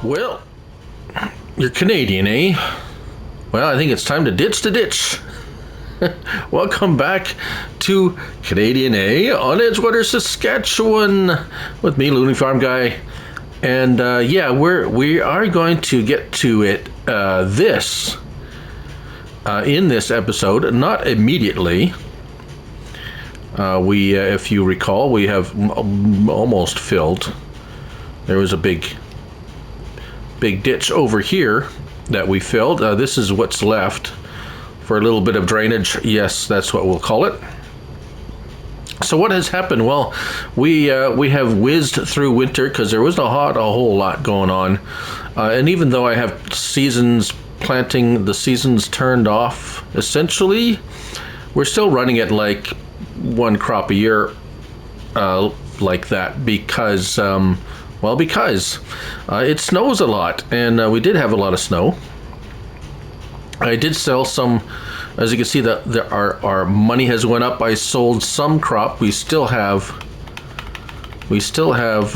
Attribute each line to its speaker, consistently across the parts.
Speaker 1: Well, you're Canadian, eh? Well, I think it's time to ditch the ditch. Welcome back to Canadian A on Edgewater, Saskatchewan, with me, Looney Farm Guy. And yeah, we are going to get to it in this episode, not immediately. If you recall, we have almost filled. There was a big ditch over here that we filled. This is what's left for a little bit of drainage. Yes, that's what we'll call it. So what has happened? Well, we have whizzed through winter because there was a whole lot going on. And even though I have the seasons turned off, essentially, we're still running it like one crop a year like that because it snows a lot, and we did have a lot of snow. I did sell some, as you can see, that our money has went up. I sold some crop. We still have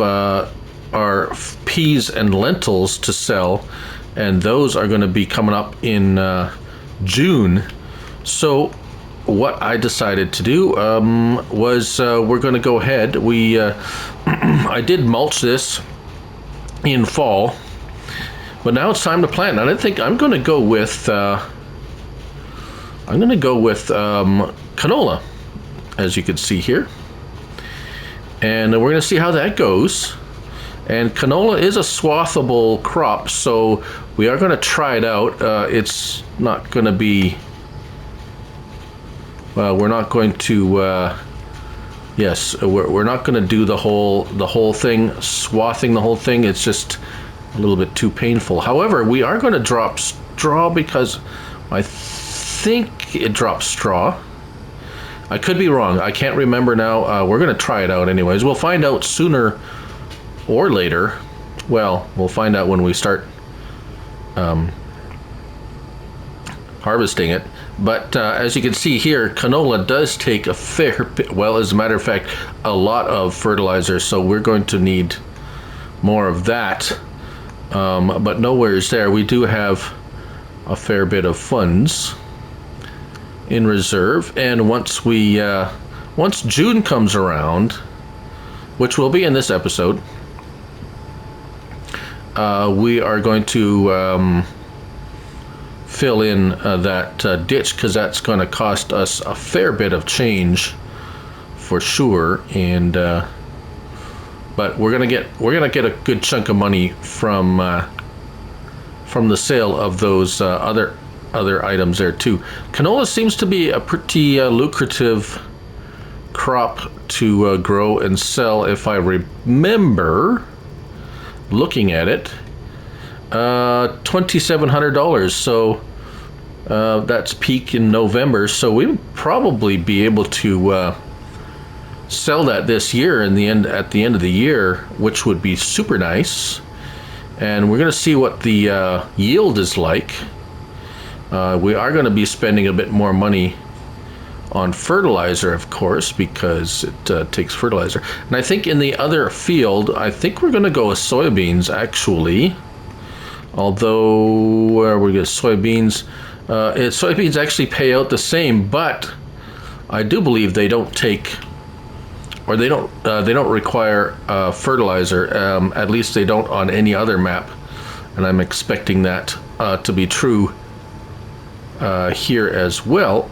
Speaker 1: our peas and lentils to sell, and those are going to be coming up in June. So what I decided to do was we're going to go ahead. I did mulch this in fall, but now it's time to plant. And I think I'm going to go with canola, as you can see here, and we're going to see how that goes. And canola is a swathable crop, so we are going to try it out. It's not going to be. We're not going to. Yes, we're not going to do the whole thing, swathing the whole thing. It's just a little bit too painful. However, we are going to drop straw because I think it drops straw. I could be wrong. I can't remember now. We're going to try it out anyways. We'll find out sooner or later. Well, we'll find out when we start harvesting it. But as you can see here, canola does take a fair bit, well, as a matter of fact, a lot of fertilizer, so we're going to need more of that. But nowhere's there. We do have a fair bit of funds in reserve, and once June comes around, which will be in this episode, we are going to fill in that ditch, because that's going to cost us a fair bit of change for sure. And but we're gonna get a good chunk of money from the sale of those other items there too. Canola seems to be a pretty lucrative crop to grow and sell, if I remember looking at it. $2,700. So that's peak in November. So we'll probably be able to sell that this year at the end of the year, which would be super nice. And we're going to see what the yield is like. We are going to be spending a bit more money on fertilizer, of course, because it takes fertilizer. And I think in the other field, I think we're going to go with soybeans, actually. Although we get soybeans, soybeans actually pay out the same, but I do believe they don't take, or they don't require fertilizer. At least they don't on any other map, and I'm expecting that to be true here as well.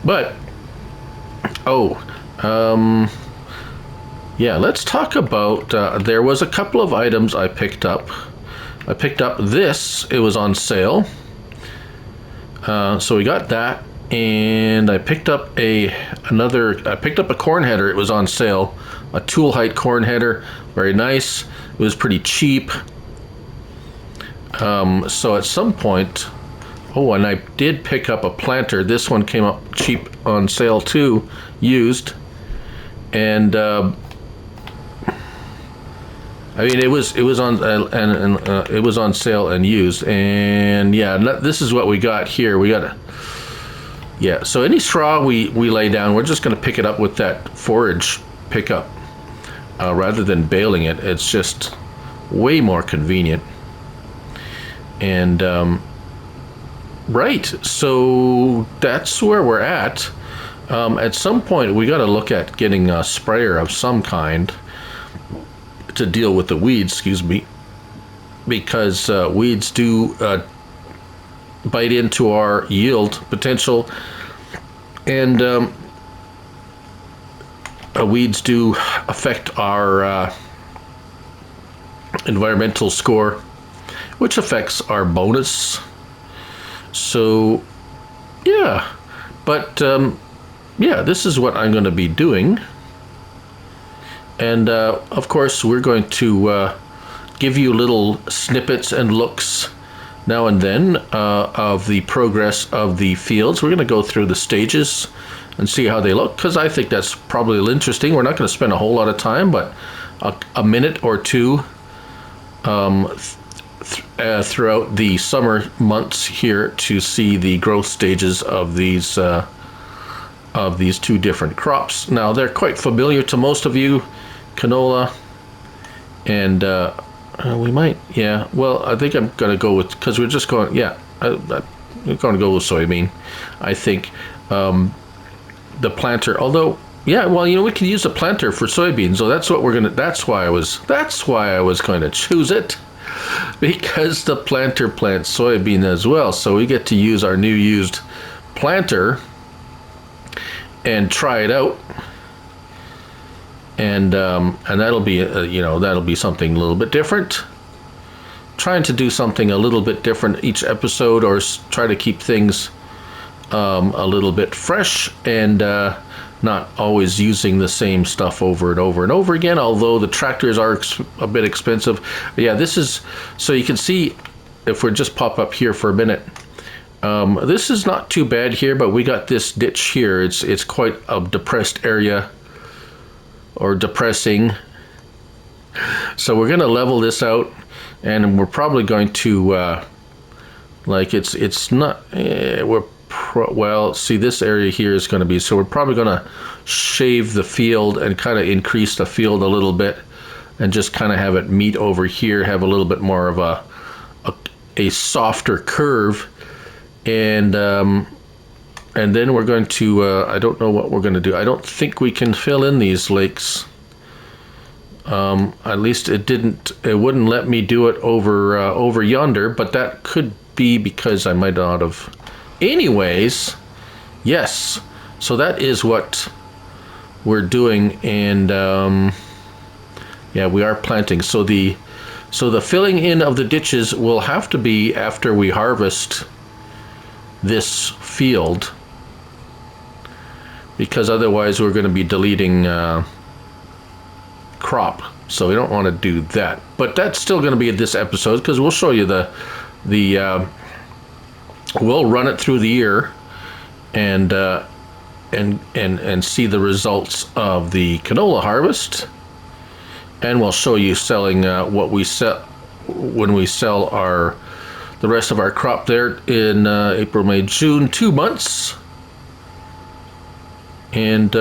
Speaker 1: But yeah, let's talk about. There was a couple of items I picked up. I picked up this. It was on sale. So we got that, and I picked up I picked up a corn header. It was on sale. A tool height corn header. Very nice. It was pretty cheap. So at some point, and I did pick up a planter. This one came up cheap on sale too, used. And I mean, it was on it was on sale and used, and yeah, this is what we got here. We got so any straw we lay down, we're just going to pick it up with that forage pickup rather than baling it. It's just way more convenient. And right, so that's where we're at. At some point, we got to look at getting a sprayer of some kind to deal with the weeds, excuse me, because weeds do bite into our yield potential, and weeds do affect our environmental score, which affects our bonus. So, yeah, but yeah, this is what I'm going to be doing. And of course, we're going to give you little snippets and looks now and then of the progress of the fields. We're going to go through the stages and see how they look, because I think that's probably interesting. We're not going to spend a whole lot of time, but a minute or two throughout the summer months here to see the growth stages of these two different crops. Now, they're quite familiar to most of you, canola, and we might, yeah, well, I think I'm going to go with, because we're just going, yeah, we're going to go with soybean, I think. The planter, although, yeah, well, you know, we can use a planter for soybeans, so that's what we're going to, that's why I was going to choose it, because the planter plants soybean as well, so we get to use our new used planter and try it out, and that'll be you know, that'll be something a little bit different. Trying to do something a little bit different each episode, or try to keep things a little bit fresh, and not always using the same stuff over and over and over again, although the tractors are a bit expensive. Yeah, this is, so you can see, if we just pop up here for a minute, this is not too bad here, but we got this ditch here. It's quite a depressed area, or depressing. So we're going to level this out, and we're probably going to, like, it's not, well, see, this area here is going to be, so we're probably going to shave the field and kind of increase the field a little bit, and just kind of have it meet over here, have a little bit more of a softer curve, and then we're going to, I don't know what we're going to do. I don't think we can fill in these lakes. At least it wouldn't let me do it over yonder, but that could be because I might not have. Anyways, yes, so that is what we're doing, and yeah, we are planting. So the filling in of the ditches will have to be after we harvest this field, because otherwise we're going to be deleting crop, so we don't want to do that. But that's still going to be in this episode, because we'll show you we'll run it through the year, and see the results of the canola harvest, and we'll show you selling what we sell when we sell the rest of our crop there in April, May, June, 2 months. And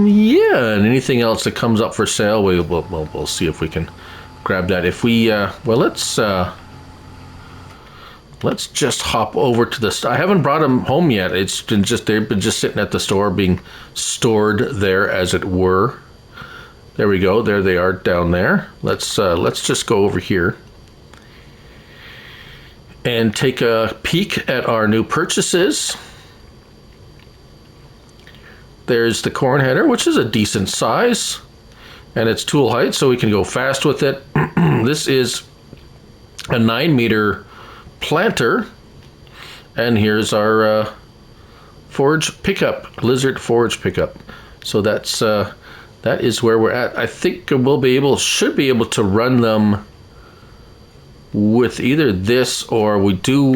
Speaker 1: yeah, and anything else that comes up for sale, we'll see if we can grab that. If we well, let's just hop over to the. I haven't brought them home yet. They've been just sitting at the store, being stored there, as it were. There we go. There they are down there. Let's just go over here and take a peek at our new purchases. There's the corn header, which is a decent size, and it's tool height, so we can go fast with it. This is a 9-meter planter, and here's our forage pickup, lizard forage pickup. So that is where we're at. I think should be able to run them with either this, or we do.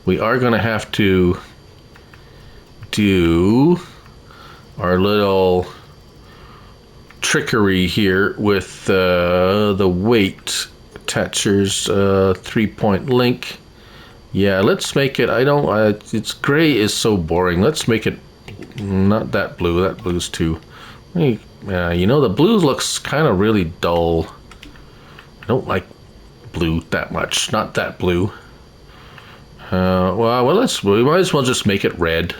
Speaker 1: We are going to have to do our little trickery here with the weight attachers, 3-point link. Yeah, let's make it. It's gray is so boring. Let's make it not that blue. That blue's too. You know, the blue looks kind of really dull. I don't like blue that much. Not that blue. Well, we might as well just make it red.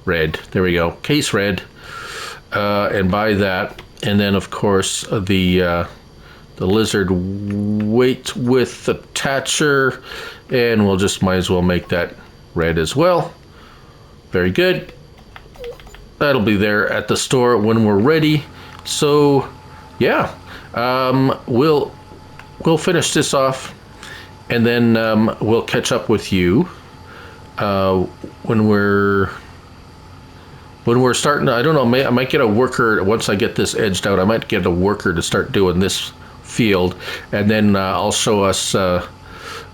Speaker 1: Red. There we go. Case red. And buy that. And then, of course, the lizard weight with attacher. And we'll just might as well make that red as well. Very good. That'll be there at the store when we're ready. So, yeah. We'll finish this off. And then we'll catch up with you when we're starting. I don't know. I might get a worker once I get this edged out. I might get a worker to start doing this field, and then I'll show us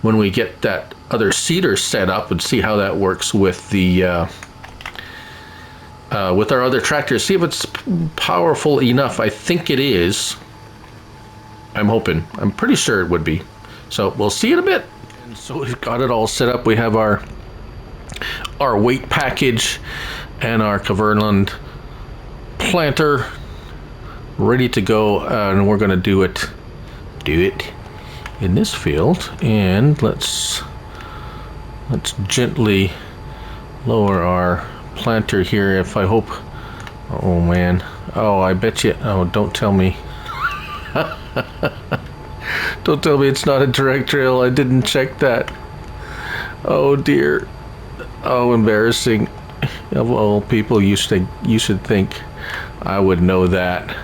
Speaker 1: when we get that other seeder set up and see how that works with the with our other tractors. See if it's powerful enough. I think it is. I'm hoping. I'm pretty sure it would be. So we'll see in a bit. And so we've got it all set up. We have our weight package and our Kverneland planter ready to go, and we're going to do it in this field. And let's gently lower our planter here. If I hope. Oh man. Oh, I bet you. Oh, don't tell me. Don't tell me it's not a direct trail. I didn't check that. Oh dear. Oh, embarrassing. Of all people, you should think I would know that.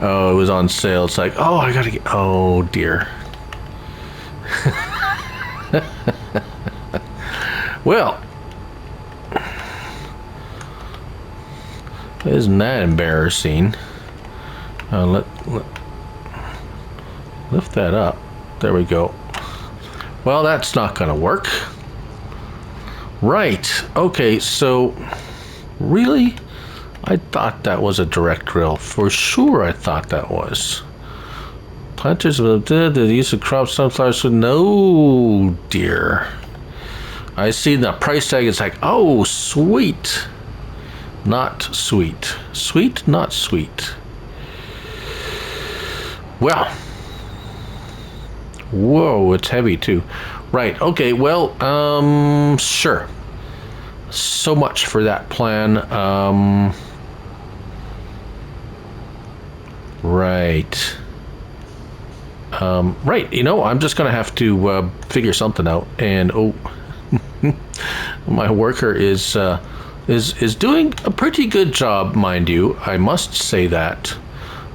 Speaker 1: Oh, it was on sale. It's like, oh, I gotta get. Oh dear. Well, isn't that embarrassing? Lift that up. There we go. Well, that's not gonna work. Right. Okay, so really? I thought that was a direct drill. For sure I thought that was. Planters of the use of crop sunflowers. No, dear. I see the price tag. It's like, oh, sweet. Not sweet. Sweet, not sweet. Well. Whoa, it's heavy too. Right, okay, well, sure. So much for that plan. Right. Right, you know, I'm just gonna have to figure something out. And oh, my worker is doing a pretty good job, mind you. I must say that,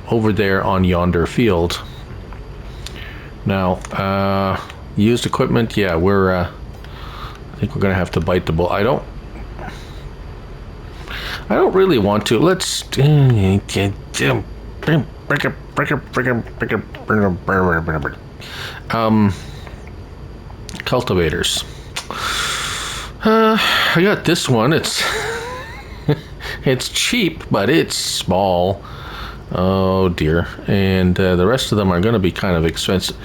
Speaker 1: over there on yonder field. Now, used equipment, yeah, I think we're gonna have to bite the bullet. I don't really want to. Let's cultivators. I got this one. It's it's cheap, but it's small. Oh dear. And the rest of them are going to be kind of expensive.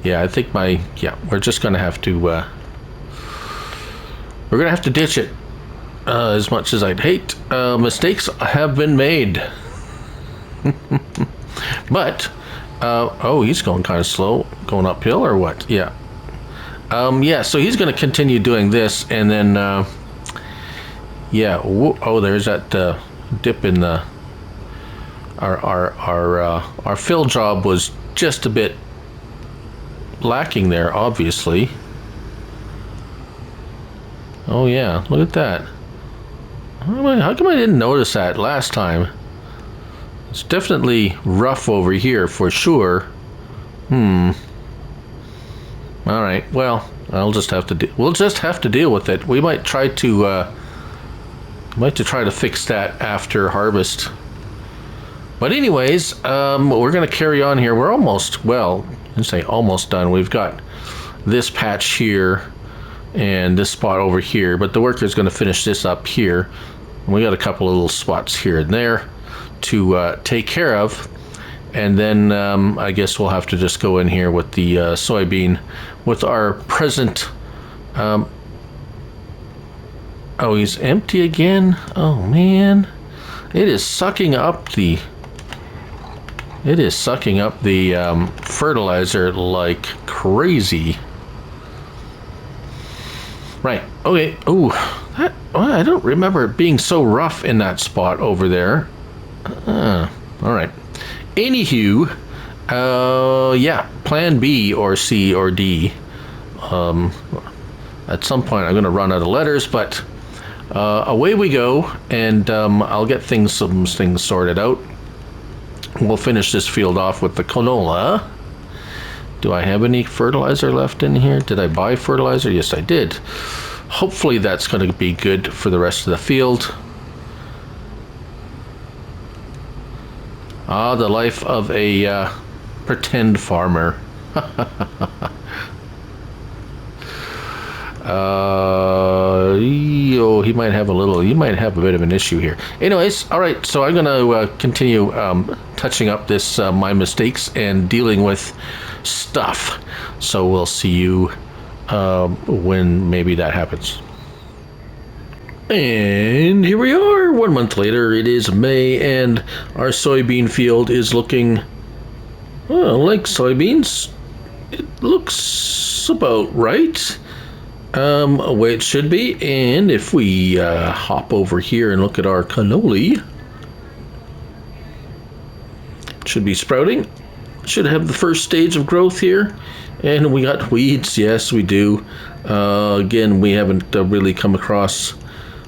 Speaker 1: Yeah, I think we're just going to have to we're going to have to ditch it. As much as I'd hate, mistakes have been made. But oh, he's going kind of slow, going uphill or what? Yeah. Yeah, so he's going to continue doing this, and then yeah. Oh, there's that dip in the our fill job was just a bit lacking there, obviously. Oh yeah, look at that. How come I didn't notice that last time? It's definitely rough over here for sure. All right. Well, we'll just have to deal with it. We might try to fix that after harvest. But anyways, we're going to carry on here. We're almost, well, let's say almost done. We've got this patch here and this spot over here, but the worker's going to finish this up here. And we got a couple of little spots here and there to take care of. And then I guess we'll have to just go in here with the soybean with our present. Oh, he's empty again. Oh man, it is sucking up the It is sucking up the fertilizer like crazy. Right. Okay. Oh, I don't remember it being so rough in that spot over there. All right. Anywho, yeah, plan B or C or D. At some point I'm going to run out of letters, but away we go, and I'll get some things sorted out. We'll finish this field off with the canola. Do I have any fertilizer left in here? Did I buy fertilizer? Yes, I did. Hopefully that's going to be good for the rest of the field. Ah, the life of a pretend farmer. He might have a bit of an issue here. Anyways, all right, so I'm going to continue touching up this my mistakes and dealing with stuff. So we'll see you when maybe that happens. And here we are, 1 month later. It is May, and our soybean field is looking like soybeans. It looks about right. Way it should be. And if we hop over here and look at our cannoli, it should be sprouting. Should have the first stage of growth here. And we got weeds. Yes, we do. Again, we haven't really come across.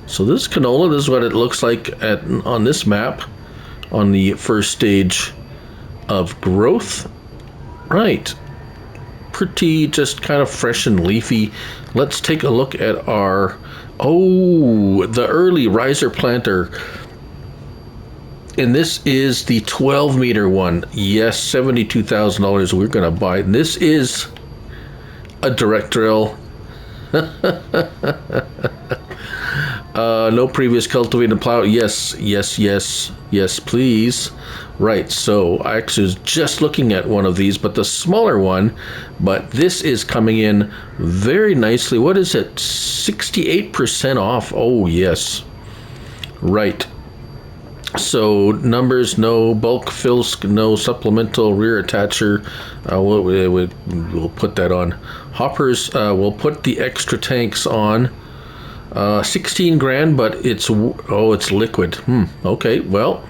Speaker 1: So this canola, this is what it looks like on this map on the first stage of growth. Right. Pretty just kind of fresh and leafy. Let's take a look at our, the early riser planter. And this is the 12-meter one. Yes, $72,000 we're going to buy. And this is a direct drill. No previous cultivated plow. Yes, please. Right, so I actually was just looking at one of these, but the smaller one, but this is coming in very nicely. What is it? 68% off. Oh, yes. Right. So numbers, no bulk fills, no supplemental rear attacher. We'll put that on. Hoppers, we'll put the extra tanks on. 16 grand, but it's liquid. Okay, well,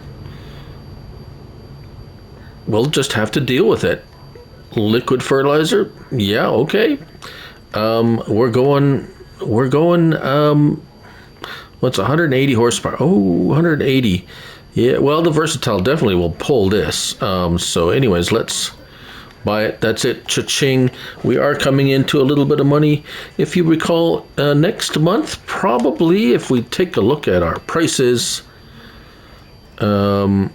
Speaker 1: we'll just have to deal with it. Liquid fertilizer, yeah, okay. We're going. What's 180 horsepower? Oh, 180. Yeah, well, the Versatile definitely will pull this. So anyways, let's buy it. That's it. Cha-ching. We are coming into a little bit of money. If you recall, next month, probably, if we take a look at our prices, come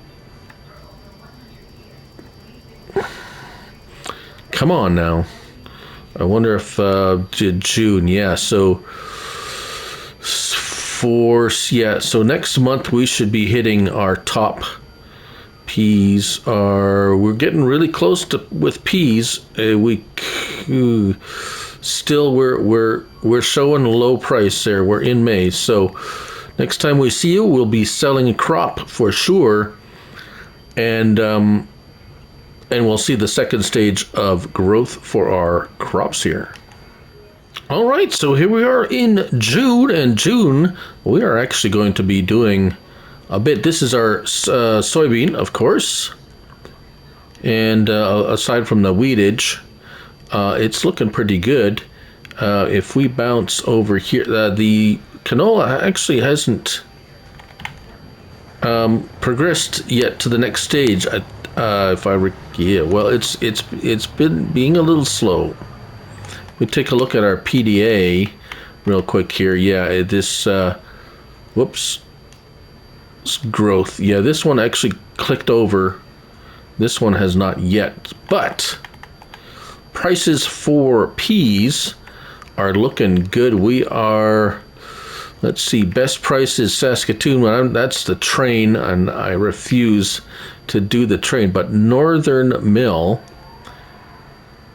Speaker 1: on now. I wonder if June, yeah, so so next month we should be hitting our top. Peas we're getting really close to with peas. We're showing a low price there. We're in May, so next time we see you, we'll be selling a crop for sure, and we'll see the second stage of growth for our crops here. All right, so here we are in June, and June we are actually going to be doing a bit. This is our soybean, of course, and aside from the weedage, it's looking pretty good. If we bounce over here, the canola actually hasn't progressed yet to the next stage. It's been being a little slow. We take a look at our PDA real quick here. Yeah, this growth. Yeah, this one actually clicked over. This one has not yet, but prices for peas are looking good. We are, let's see, best price is Saskatoon. That's the train, and I refuse to do the train, but Northern Mill.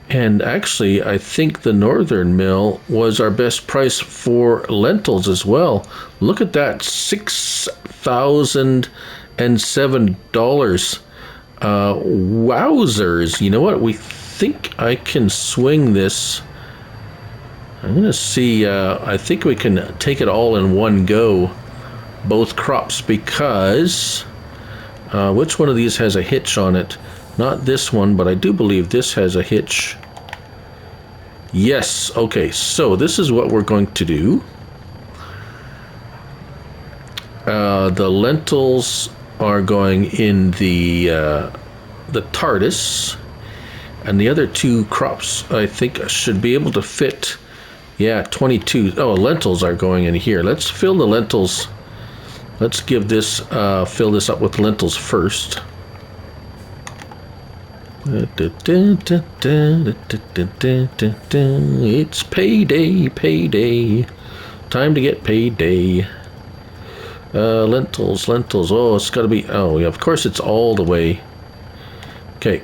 Speaker 1: And actually, I think the Northern Mill was our best price for lentils as well. Look at that, $6,007. Wowzers. You know what? We think I can swing this. I'm going to see. I think we can take it all in one go. Both crops, because which one of these has a hitch on it? Not this one, but I do believe this has a hitch. Yes. Okay, so this is what we're going to do. The lentils are going in the TARDIS, and the other two crops I think should be able to fit. Yeah, 22. Oh, lentils are going in here. Let's fill the lentils. Let's give this fill this up with lentils first. It's payday, payday. Time to get payday. Lentils. Oh, it's got to be. Oh, yeah. Of course, it's all the way. Okay.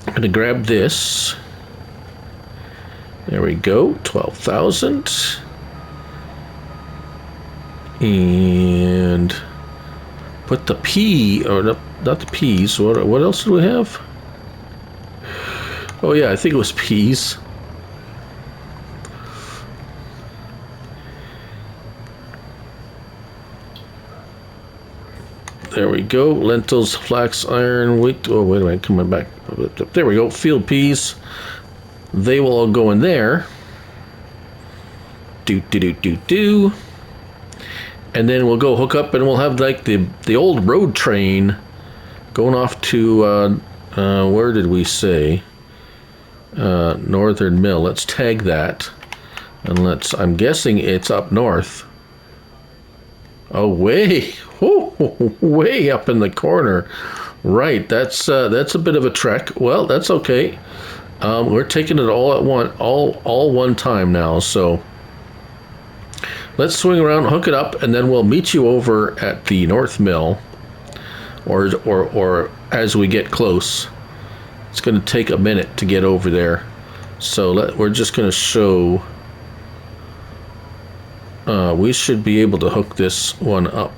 Speaker 1: I'm gonna grab this. There we go. 12,000. And put the pea, or not the peas. What else do we have? Oh yeah, I think it was peas. There we go. Lentils, flax, iron, wheat. Oh, wait a minute. Coming back. There we go. Field peas. They will all go in there. Do. And then we'll go hook up, and we'll have like the old road train going off to where did we say? Northern Mill. Let's tag that, and I'm guessing it's up north. Oh, way up in the corner. Right. That's a bit of a trek. Well, that's okay. We're taking it all at one time now. So let's swing around, hook it up, and then we'll meet you over at the North Mill, or as we get close. It's going to take a minute to get over there, so we're just going to show. We should be able to hook this one up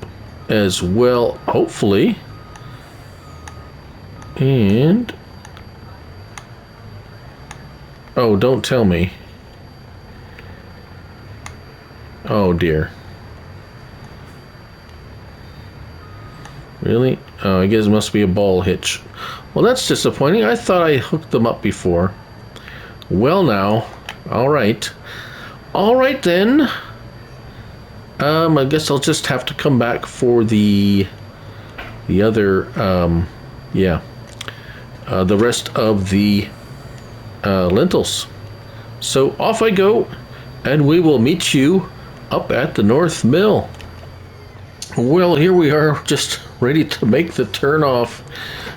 Speaker 1: as well, hopefully. And oh, don't tell me. Oh dear. Really? Oh, I guess it must be a ball hitch. Well, that's disappointing. I thought I hooked them up before. Well now. Alright. Alright then. I guess I'll just have to come back for the other, the rest of the lentils. So off I go, and we will meet you up at the North Mill. Well, here we are, just ready to make the turn off.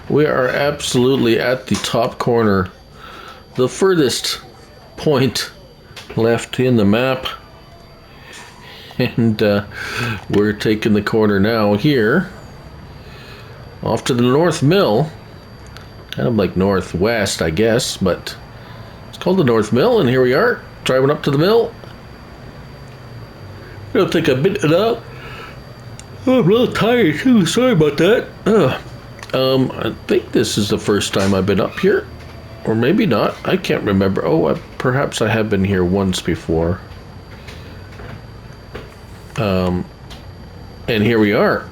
Speaker 1: We are absolutely at the top corner, the furthest point left in the map. And we're taking the corner now here, off to the North Mill. Kind of like northwest, I guess, but it's called the North Mill, and here we are, driving up to the mill. It'll take a bit of that. Oh, I'm a little tired too, sorry about that. I think this is the first time I've been up here, or maybe not, I can't remember. Oh, perhaps I have been here once before. And here we are.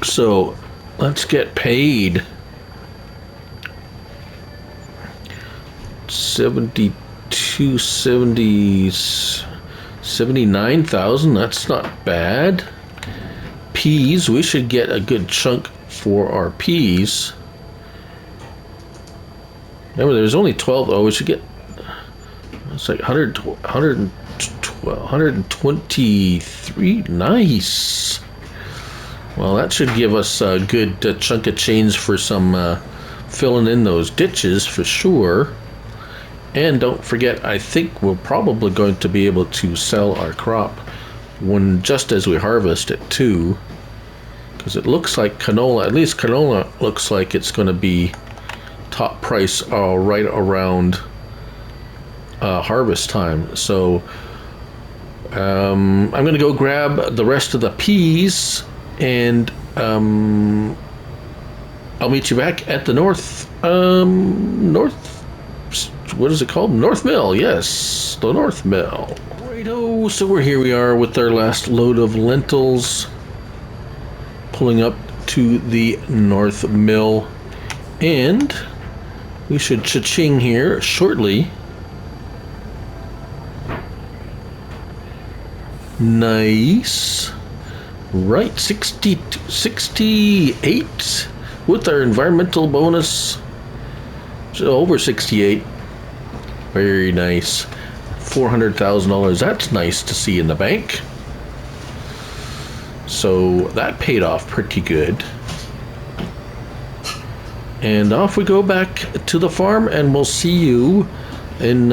Speaker 1: So let's get paid. 79,000. That's not bad. Peas, we should get a good chunk for our peas. Remember, there's only 12. Oh, we should get. It's like 123. Nice. Well, that should give us a good chunk of change for some filling in those ditches for sure. And don't forget, I think we're probably going to be able to sell our crop just as we harvest it too, because it looks like canola, at least canola looks like it's going to be top price right around harvest time. So I'm gonna go grab the rest of the peas, and I'll meet you back at the north. What is it called? North Mill. Yes, the North Mill. Righto. So we are with our last load of lentils, pulling up to the North Mill, and we should cha-ching here shortly. Nice. Right, 68 with our environmental bonus. So over 68. Very nice. $400,000. That's nice to see in the bank. So that paid off pretty good. And off we go back to the farm, and we'll see you in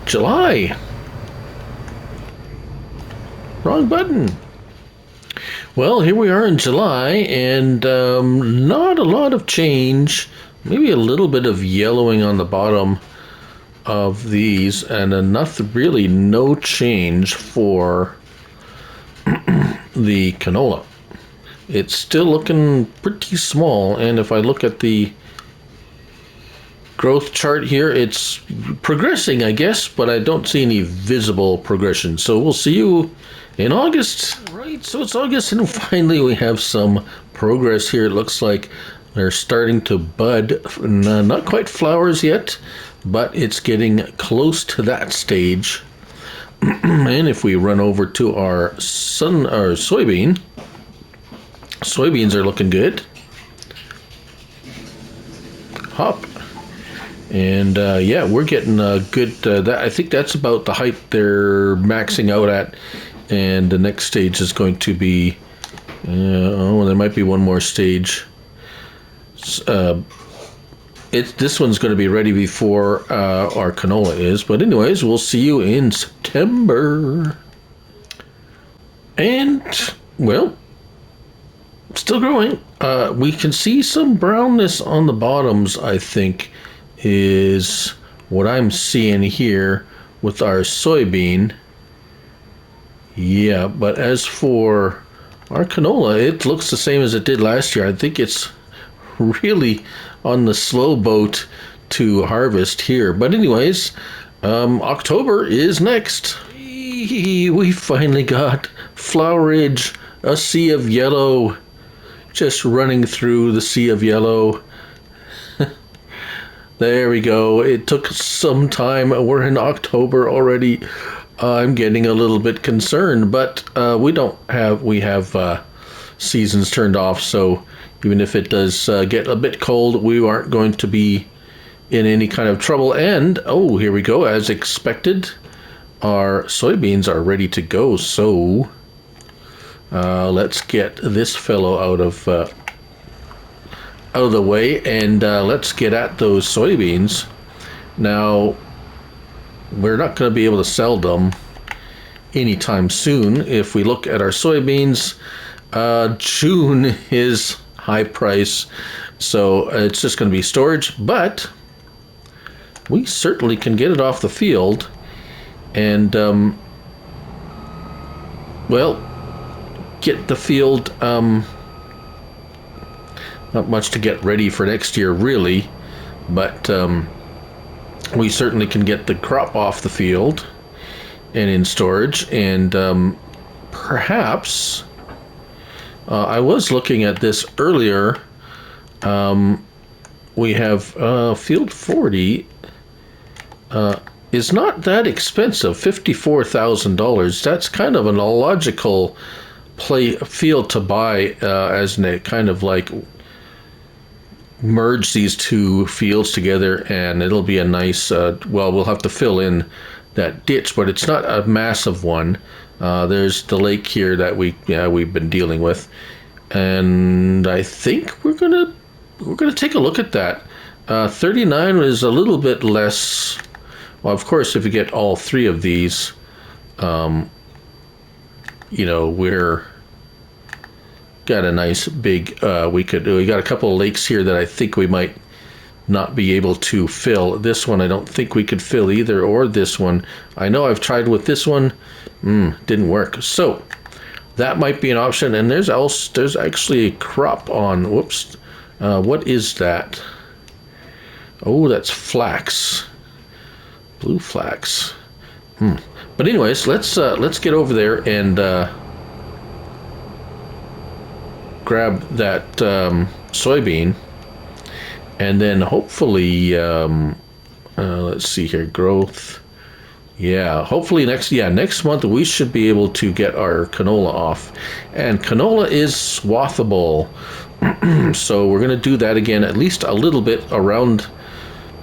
Speaker 1: July. Wrong button. Well, here we are in July, and not a lot of change. Maybe a little bit of yellowing on the bottom of these, and enough, really no change for the canola. It's still looking pretty small, and if I look at the growth chart here, it's progressing, I guess, but I don't see any visible progression. So we'll see you in August. Right, so it's August, and finally we have some progress here. It looks like they're starting to bud. Not quite flowers yet, but it's getting close to that stage. And if we run over to our soybeans are looking good. Hop. And yeah, we're getting a good, I think that's about the height they're maxing out at. And the next stage is going to be, there might be one more stage. This one's going to be ready before our canola is. But anyways, we'll see you in September. And, well, still growing. We can see some brownness on the bottoms, I think, is what I'm seeing here with our soybean. Yeah, but as for our canola, it looks the same as it did last year. I think it's really on the slow boat to harvest here. But anyways, October is next. We finally got flowerage, a sea of yellow, just running through the sea of yellow. There we go. It took some time. We're in October already. I'm getting a little bit concerned, but we have seasons turned off, so even if it does get a bit cold, we aren't going to be in any kind of trouble. And, oh, here we go. As expected, our soybeans are ready to go, so let's get this fellow out of the way, and let's get at those soybeans. Now, we're not going to be able to sell them anytime soon. If we look at our soybeans, June is high price, so it's just going to be storage, but we certainly can get it off the field and, well, get the field, not much to get ready for next year, really, but we certainly can get the crop off the field and in storage, and perhaps I was looking at this earlier. We have field 40 is not that expensive, $54,000. That's kind of an illogical field to buy, as a kind of like merge these two fields together, and it'll be a nice, well, we'll have to fill in that ditch, but it's not a massive one. There's the lake here that we've been dealing with, and I think we're gonna take a look at that. 39 is a little bit less. Well, of course, if you get all three of these, we're got a nice big, we got a couple of lakes here that I think we might not be able to fill. This one I don't think we could fill either, or this one. I know I've tried with this one, didn't work. So that might be an option. And there's actually a crop on, whoops, what is that? Oh, that's flax, blue flax. But anyways, let's get over there and grab that soybean, and then hopefully let's see here, growth. Yeah, hopefully next month we should be able to get our canola off, and canola is swathable. So we're going to do that again, at least a little bit around.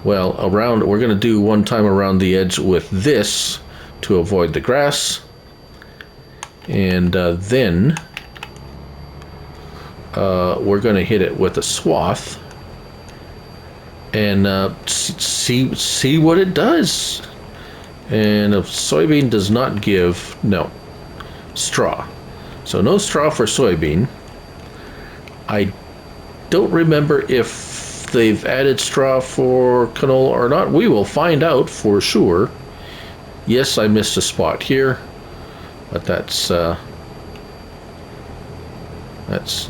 Speaker 1: Well, we're going to do one time around the edge with this to avoid the grass, and then we're going to hit it with a swath and see what it does. And a soybean does not give straw, so no straw for soybean. I don't remember if they've added straw for canola or not. We will find out for sure. Yes, I missed a spot here, but that's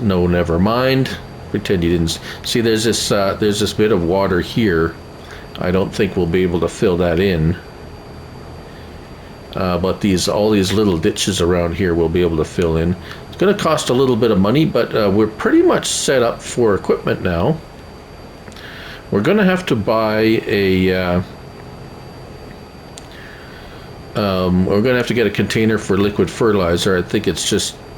Speaker 1: no, never mind. Pretend you didn't see. There's this bit of water here. I don't think we'll be able to fill that in. But all these little ditches around here we'll be able to fill in. It's going to cost a little bit of money, but we're pretty much set up for equipment now. We're going to have to buy a we're going to have to get a container for liquid fertilizer. I think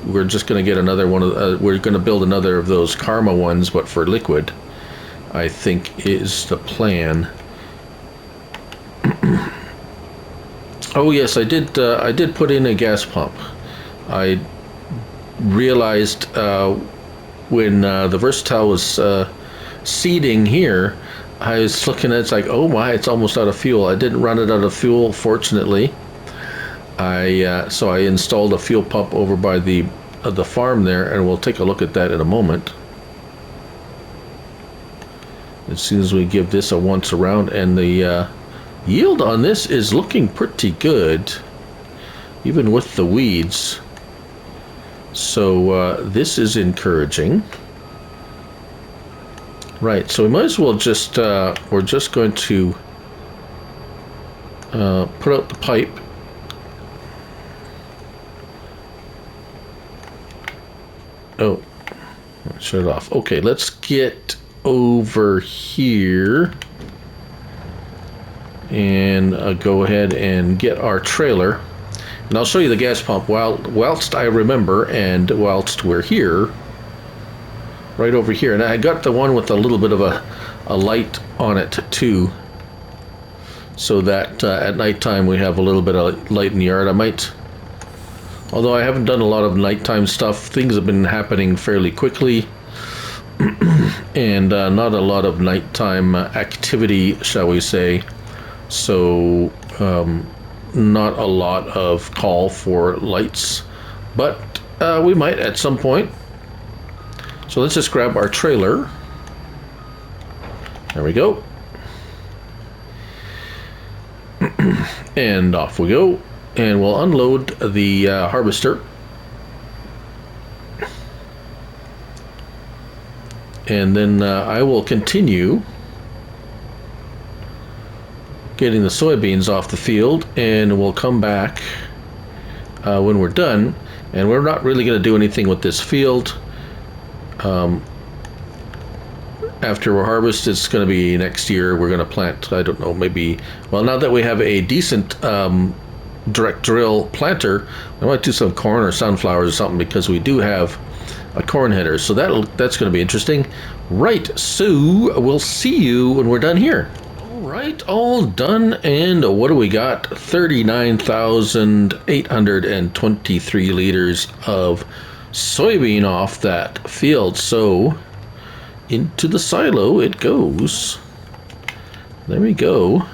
Speaker 1: we're just going to get another one of we're going to build another of those Karma ones, but for liquid, I think is the plan. Oh yes, I did put in a gas pump. I realized when the Versatile was seeding here, I was looking at it, it's like, oh my, it's almost out of fuel. I didn't run it out of fuel, fortunately. So I installed a fuel pump over by the farm there, and we'll take a look at that in a moment. As soon as we give this a once around, and the yield on this is looking pretty good, even with the weeds. So this is encouraging. Right, so we might as well just, we're just going to put out the pipe. Oh, shut it off. Okay, let's get over here and go ahead and get our trailer. And I'll show you the gas pump whilst I remember, and whilst we're here. Right over here, and I got the one with a little bit of a light on it too, so that at nighttime we have a little bit of light in the yard. I might, although I haven't done a lot of nighttime stuff, things have been happening fairly quickly, and not a lot of nighttime activity, shall we say. So not a lot of call for lights, but we might at some point. So let's just grab our trailer. There we go. And off we go. And we'll unload the harvester. And then I will continue getting the soybeans off the field, and we'll come back when we're done. And we're not really going to do anything with this field. After we're harvested, it's going to be next year. We're going to plant, I don't know, maybe, well, now that we have a decent direct drill planter, I might do some corn or sunflowers or something, because we do have a corn header. So that's going to be interesting. Right, so we'll see you when we're done here. All right, all done, and what do we got? 39,823 liters of soybean off that field. So into the silo it goes. There we go.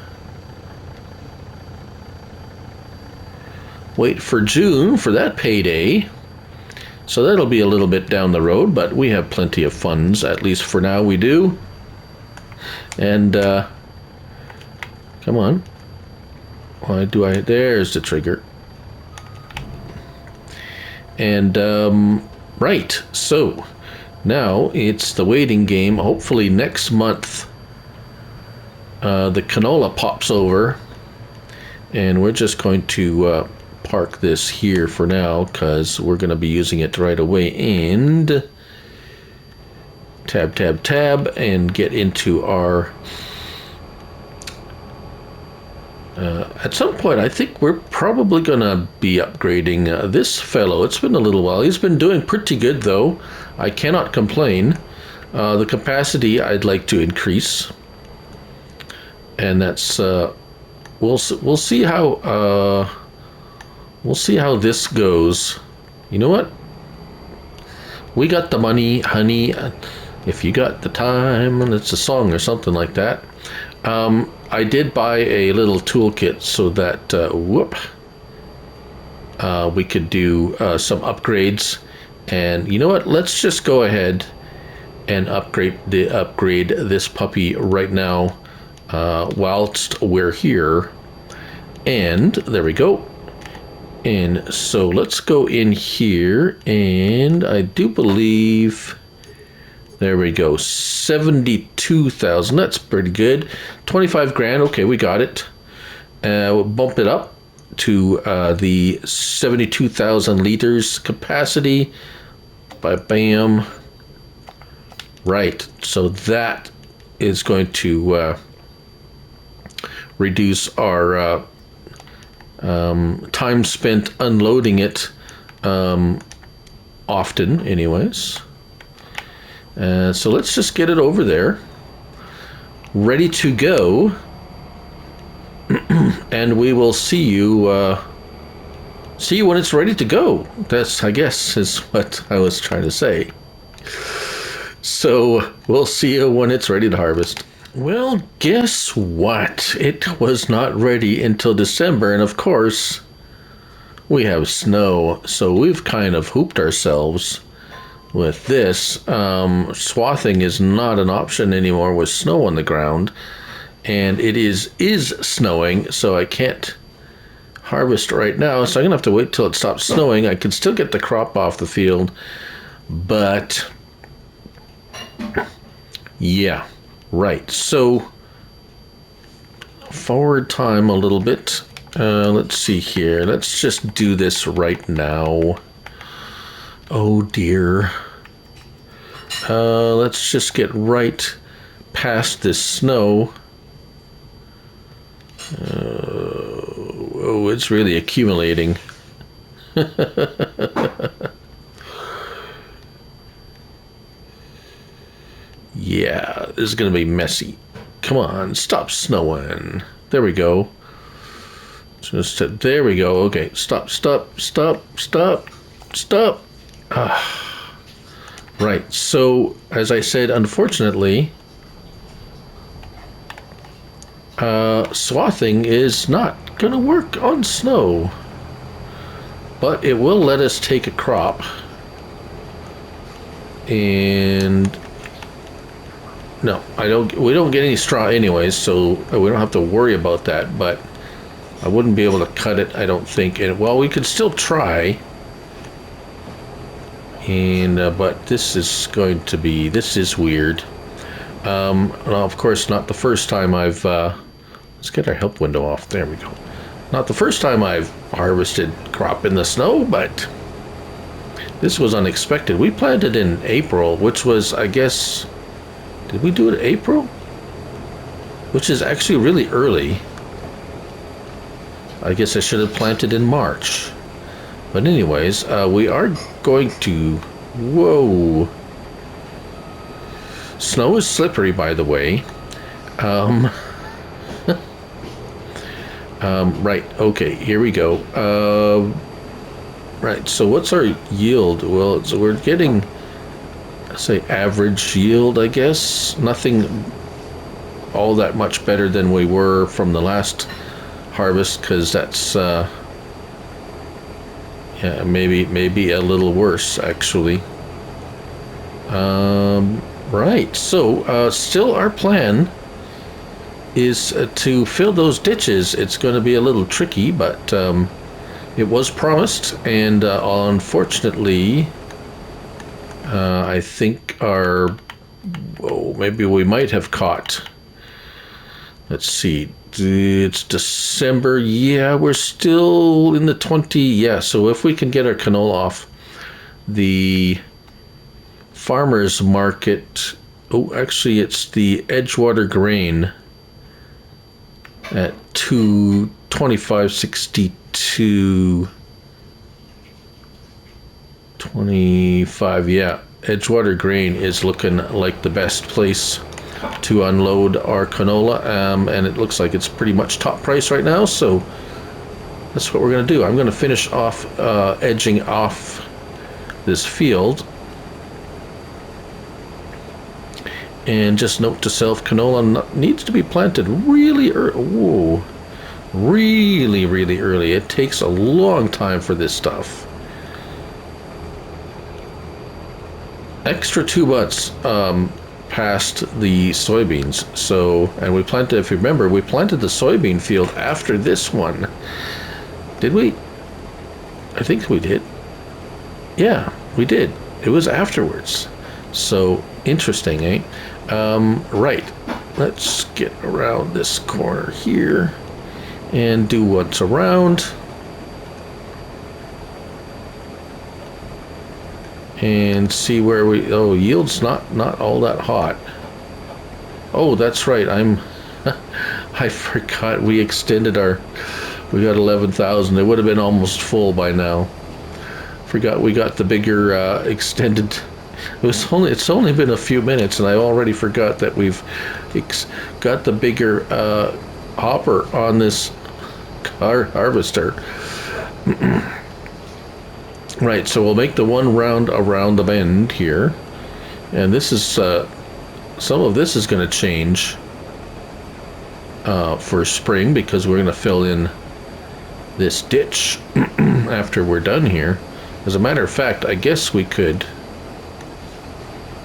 Speaker 1: Wait for June for that payday. So that'll be a little bit down the road, but we have plenty of funds, at least for now we do. And come on. Why do I? There's the trigger. And right, so now it's the waiting game. Hopefully next month the canola pops over, and we're just going to park this here for now because we're going to be using it right away. And tab, tab, tab, and get into our at some point, I think we're probably going to be upgrading this fellow. It's been a little while. He's been doing pretty good, though. I cannot complain. The capacity I'd like to increase. And that's... we'll see how... we'll see how this goes. You know what? We got the money, honey. If you got the time, and it's a song or something like that. I did buy a little toolkit so that we could do some upgrades. And you know what? Let's just go ahead and upgrade this puppy right now whilst we're here. And there we go. And so let's go in here, and I do believe. There we go, 72,000. That's pretty good. 25 grand. Okay, we got it. We'll bump it up to the 72,000 liters capacity. Bam. Right. So that is going to reduce our time spent unloading it often, anyways. So let's just get it over there, ready to go, and we will see you when it's ready to go. That's, I guess, is what I was trying to say. So we'll see you when it's ready to harvest. Well, guess what? It was not ready until December, and of course, we have snow, so we've kind of hooped ourselves. With this, swathing is not an option anymore with snow on the ground, and it is snowing, so I can't harvest right now, so I'm gonna have to wait till it stops snowing. I can still get the crop off the field, but yeah, right. So forward time a little bit. Let's see here. Let's just do this right now. Oh dear. Let's just get right past this snow. Oh, it's really accumulating. Yeah, this is going to be messy. Come on, stop snowing. There we go. Just there we go. Okay, stop. Right, so as I said, unfortunately, swathing is not going to work on snow, but it will let us take a crop, and no, we don't get any straw anyways, so we don't have to worry about that, but I wouldn't be able to cut it, I don't think. And well, we could still try. And but this is weird. Well, of course, not the first time I've let's get our help window off. There we go. Not the first time I've harvested crop in the snow, but this was unexpected. We planted in April, which was, I guess, did we do it in April? Which is actually really early. I guess I should have planted in March. But anyways, we are going to... Whoa! Snow is slippery, by the way. Right, okay, here we go. Right, so what's our yield? Well, so we're getting, say, average yield, I guess. Nothing all that much better than we were from the last harvest, because that's... yeah, maybe a little worse, actually. Right, so still our plan is to fill those ditches. It's going to be a little tricky, but it was promised, and unfortunately, I think maybe we might have caught. Let's see. It's December. Yeah, we're still in the 20. Yeah, so if we can get our canola off the farmers market. Oh, actually, it's the Edgewater grain at 225.62. 25. Yeah, Edgewater grain is looking like the best place to unload our canola, and it looks like it's pretty much top price right now, so that's what we're going to do. I'm going to finish off edging off this field, and just note to self, canola needs to be planted really early. Whoa, really early. It takes a long time for this stuff. Extra 2 months past the soybeans. So, and we planted, if you remember, we planted the soybean field after this one. Did we? I think we did. Yeah, we did. It was afterwards. So, interesting, eh? Right. Let's get around this corner here and do what's around. And see where we, oh, yield's not all that hot. Oh, that's right, I forgot we extended we got 11,000. It would have been almost full by now. Forgot we got the bigger extended. It's only been a few minutes, and I already forgot that we've got the bigger hopper on this harvester. Right, so we'll make the one round around the bend here, and this is some of this is going to change for spring, because we're going to fill in this ditch after we're done here. As a matter of fact, I guess we could,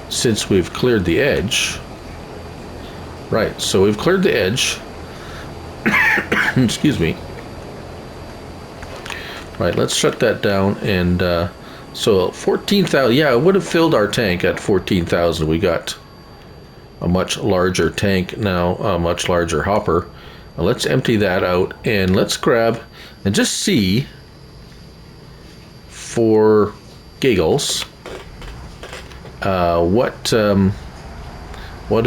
Speaker 1: since we've cleared the edge. Right, so we've cleared the edge. Excuse me. Right, let's shut that down, and so 14,000, yeah, it would have filled our tank at 14,000. We got a much larger tank now, a much larger hopper. Now let's empty that out, and let's grab, and just see, for giggles, what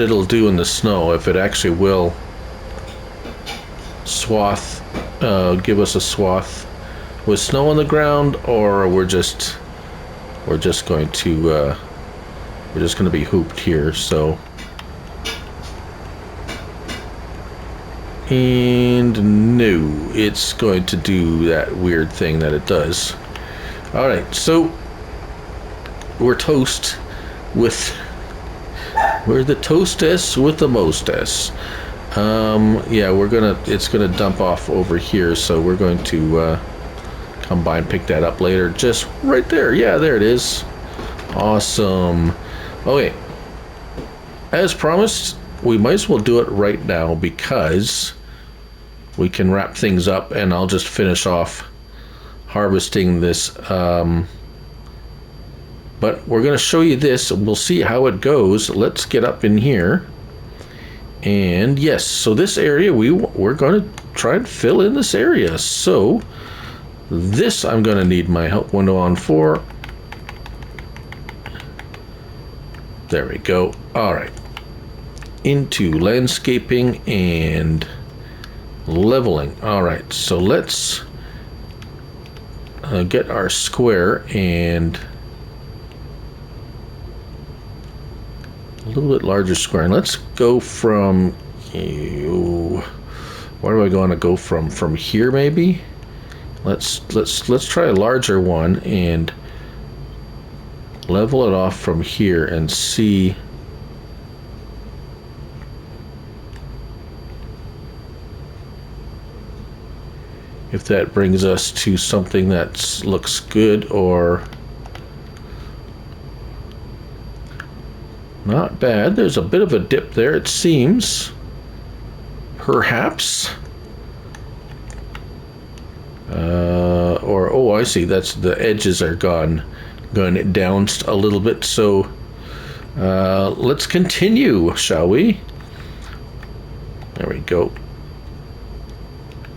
Speaker 1: it'll do in the snow, if it actually will give us a swath with snow on the ground, or we're just going to be hooped here. So, and no, it's going to do that weird thing that it does. All right, so we're toast with, we're the toastess with the mostess. Yeah, it's gonna dump off over here, so we're going to come by and pick that up later. Just right there. Yeah, there it is. Awesome. Okay, as promised, we might as well do it right now, because we can wrap things up, and I'll just finish off harvesting this. But we're going to show you this, and we'll see how it goes. Let's get up in here. And yes, so this area, we're going to try and fill in this area. So this, I'm going to need my help window on for. There we go. All right. Into landscaping and leveling. All right. So let's get our square and a little bit larger square. And let's go from, where do I want to go from? From here, maybe? Let's try a larger one and level it off from here and see if that brings us to something that looks good or not bad. There's a bit of a dip there, it seems. perhaps. Or, oh, I see, that's the edges are gone down a little bit, so let's continue, shall we? There we go.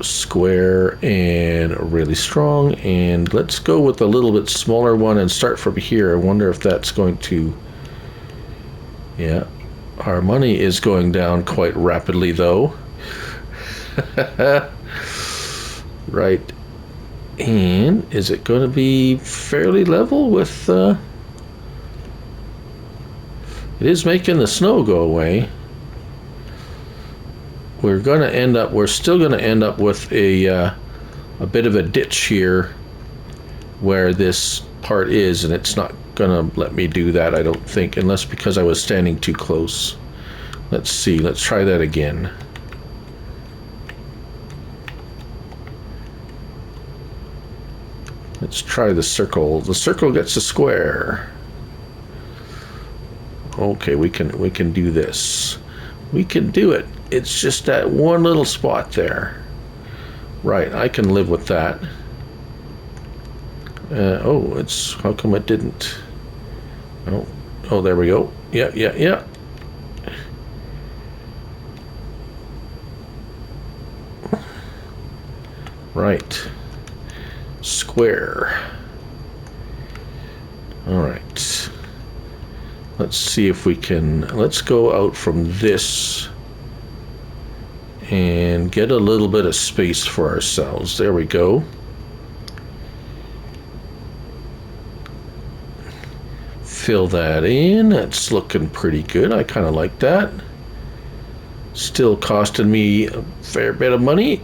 Speaker 1: Square and really strong, and let's go with a little bit smaller one and start from here. I wonder if that's going to, yeah, our money is going down quite rapidly though. Right. And is it going to be fairly level with it is making the snow go away. We're still going to end up with a bit of a ditch here where this part is, and it's not going to let me do that, I don't think, unless because I was standing too close. Let's see, let's try that again. Let's try the circle. The circle gets a square. Okay, we can do this. We can do it. It's just that one little spot there. Right, I can live with that. Oh, it's, how come it didn't? Oh, there we go. Yeah. Right. Square. All right. Let's see if we can, let's go out from this and get a little bit of space for ourselves. There we go. Fill that in. That's looking pretty good. I kind of like that. Still costing me a fair bit of money.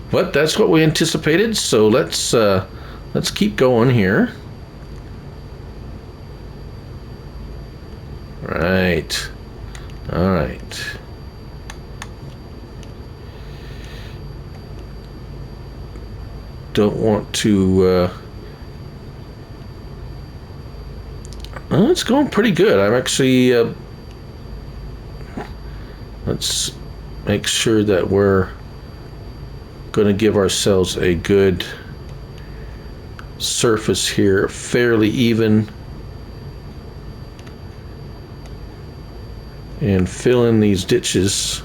Speaker 1: But that's what we anticipated, so let's keep going here. Right. All right. Don't want to it's going pretty good. I'm actually let's make sure that we're going to give ourselves a good surface here, fairly even, and fill in these ditches.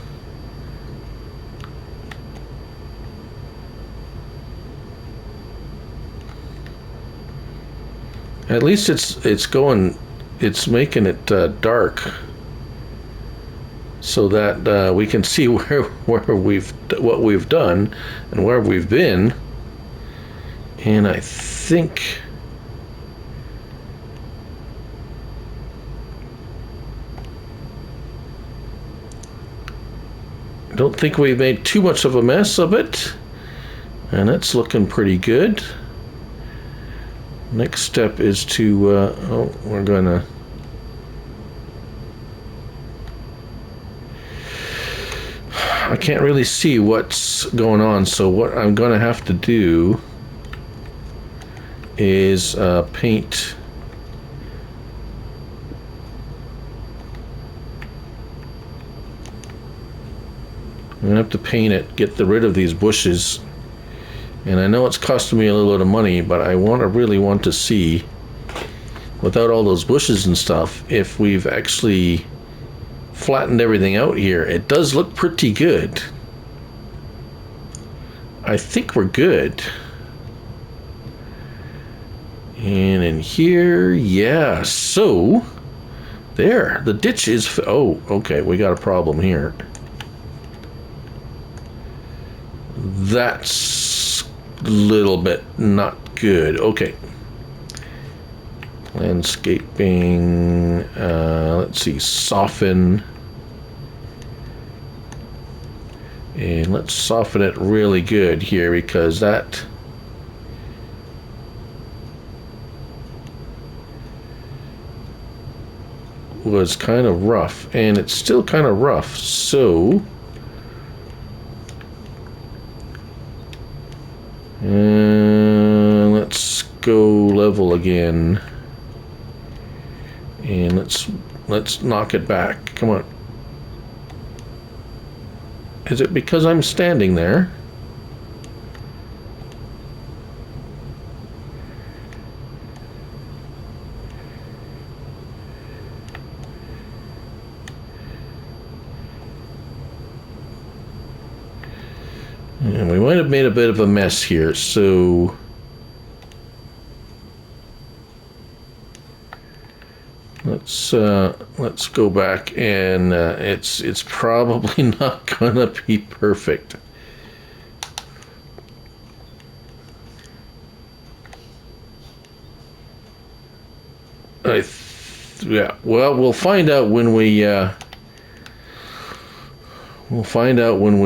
Speaker 1: At least it's making it dark, so that we can see what we've done and where we've been. And I think don't think we made too much of a mess of it, and it's looking pretty good. Next step is to we're gonna I can't really see what's going on, so what I'm gonna have to do is paint. I'm gonna have to paint it, get rid of these bushes. And I know it's costing me a little bit of money, but I really want to see, without all those bushes and stuff, if we've actually flattened everything out here. It does look pretty good. I think we're good. And in here, yeah, so there, the ditch is, oh, okay, we got a problem here. That's a little bit not good. Okay. Landscaping, let's see, soften. And let's soften it really good here, because that was kind of rough, and it's still kind of rough, so let's go level again, and let's knock it back. Come on. Is it because I'm standing there? And we might have made a bit of a mess here, so let's go back, and it's probably not gonna be perfect. Yeah. Well, we'll find out when we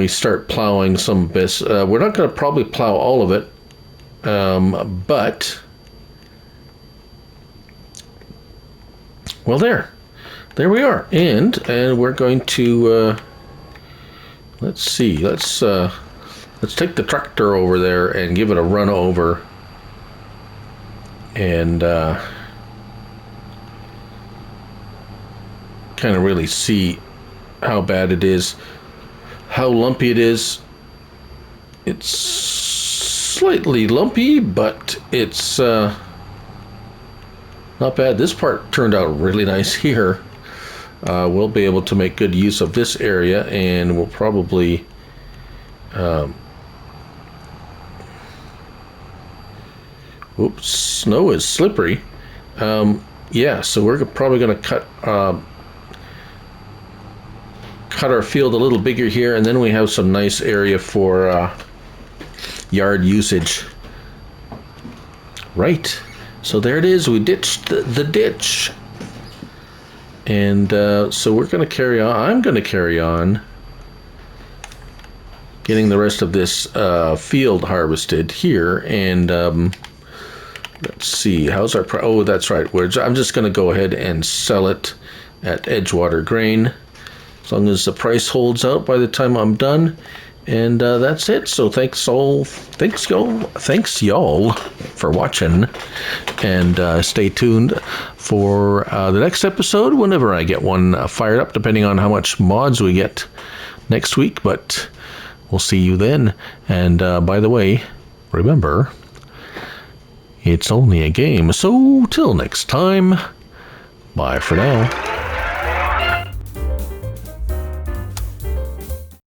Speaker 1: start plowing some of this. We're not going to probably plow all of it, but well, there we are, and we're going to let's see. Let's take the tractor over there and give it a run over, and kind of really see how bad it is, how lumpy it is. It's slightly lumpy, but it's not bad. This part turned out really nice here. We'll be able to make good use of this area, and we'll probably oops, snow is slippery. Yeah, so we're probably going to cut our field a little bigger here, and then we have some nice area for yard usage. Right, so there it is. We ditched the ditch, and so we're going to carry on. I'm going to carry on getting the rest of this field harvested here, and let's see, how's our oh, that's right, I'm just going to go ahead and sell it at Edgewater Grain, as long as the price holds out by the time I'm done. And that's it. So thanks y'all for watching, and stay tuned for the next episode whenever I get one fired up, depending on how much mods we get next week. But we'll see you then. And by the way, remember, it's only a game. So till next time, bye for now.